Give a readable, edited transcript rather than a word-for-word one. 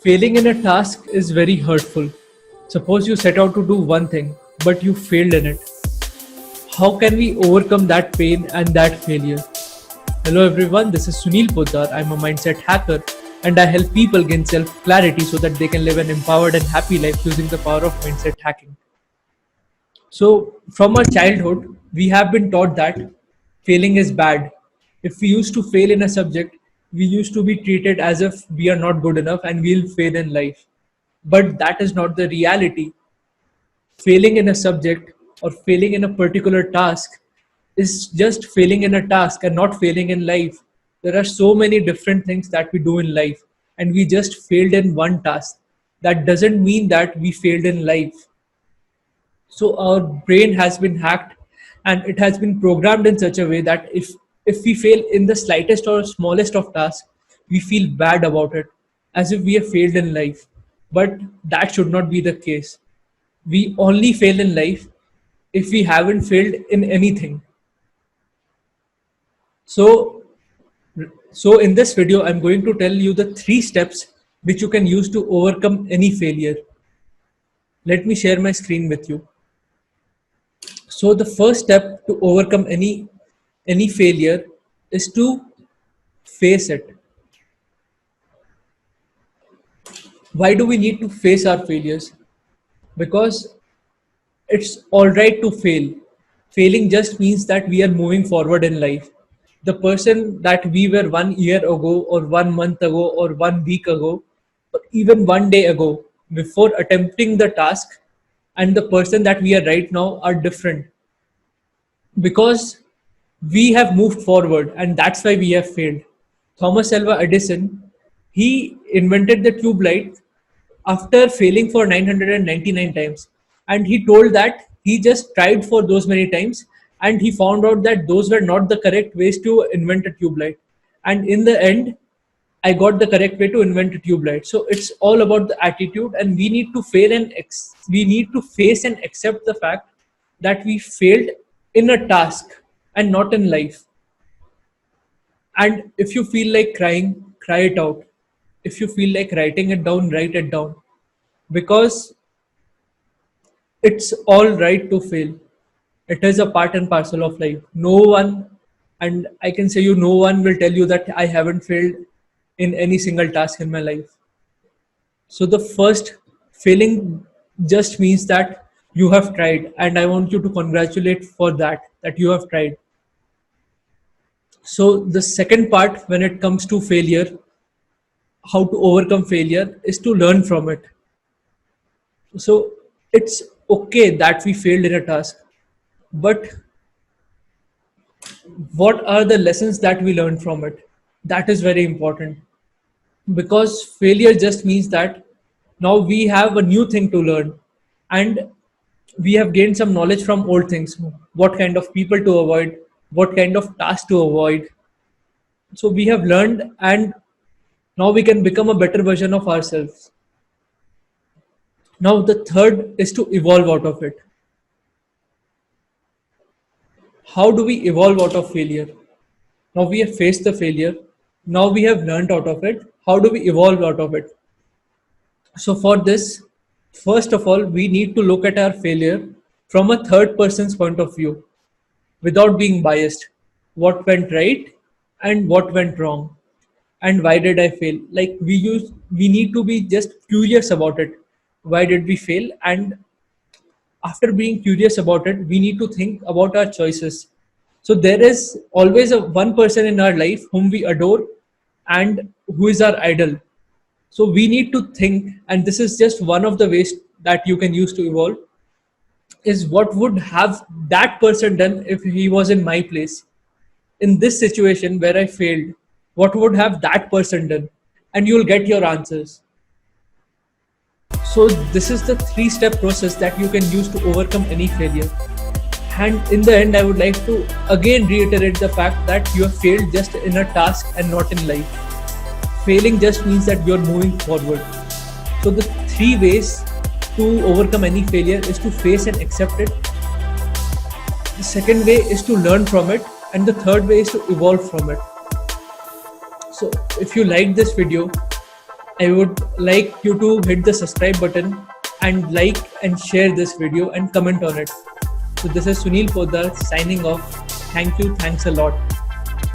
Failing in a task is very hurtful. Suppose you set out to do one thing, but you failed in it. How can we overcome that pain and that failure? Hello everyone, this is Sunil Poddar. I'm a mindset hacker and I help people gain self clarity so that they can live an empowered and happy life using the power of mindset hacking. So, from our childhood, we have been taught that failing is bad. If we used to fail in a subject, we used to be treated as if we are not good enough and we'll fail in life. But that is not the reality. Failing in a subject or failing in a particular task is just failing in a task and not failing in life. There are so many different things that we do in life, and we just failed in one task. That doesn't mean that we failed in life. So our brain has been hacked and it has been programmed in such a way that if we fail in the slightest or smallest of tasks, we feel bad about it, as if we have failed in life. But that should not be the case. We only fail in life if we haven't failed in anything. So so in this video I'm going to tell you the three steps which you can use to overcome any failure. Let me share my screen with you. So the first step to overcome any failure is to face it. Why do we need to face our failures? Because it's all right to fail. Failing just means that we are moving forward in life. The person that we were 1 year ago, or 1 month ago, or 1 week ago, or even 1 day ago, before attempting the task, and the person that we are right now are different, because we have moved forward and that's why we have failed. Thomas Alva Edison, he invented the tube light after failing for 999 times, and he told that he just tried for those many times and he found out that those were not the correct ways to invent a tube light, and in the end I got the correct way to invent a tube light. So it's all about the attitude, and we need to fail and we need to face and accept the fact that we failed in a task and not in life. And if you feel like crying, cry it out. If you feel like writing it down, write it down. Because it's all right to fail. It is a part and parcel of life. No one, and I can say you, no one will tell you that I haven't failed in any single task in my life. So the first, failing just means that you have tried, and I want you to congratulate for that you have tried. So the second part, when it comes to failure, how to overcome failure, is to learn from it. So it's okay that we failed in a task, but what are the lessons that we learn from it? That is very important, because failure just means that now we have a new thing to learn, and we have gained some knowledge from old things, what kind of people to avoid, what kind of tasks to avoid. So we have learned, and now we can become a better version of ourselves. Now the third is to evolve out of it. How do we evolve out of failure? Now we have faced the failure, now we have learned out of it. How do we evolve out of it? So for this, first of all, we need to look at our failure from a third person's point of view, without being biased. What went right and what went wrong, and why did I fail? Like we need to be just curious about it. Why did we fail? And after being curious about it, we need to think about our choices. So there is always a one person in our life whom we adore and who is our idol. So we need to think, and this is just one of the ways that you can use to evolve, is what would have that person done if he was in my place? In this situation where I failed, what would have that person done? And you'll get your answers. So this is the three-step process that you can use to overcome any failure. And in the end, I would like to again reiterate the fact that you have failed just in a task and not in life. Failing just means that you're moving forward. So the three ways to overcome any failure is to face and accept it. The second way is to learn from it. And the third way is to evolve from it. So if you like this video, I would like you to hit the subscribe button and like and share this video and comment on it. So this is Sunil Poddar signing off. Thank you. Thanks a lot.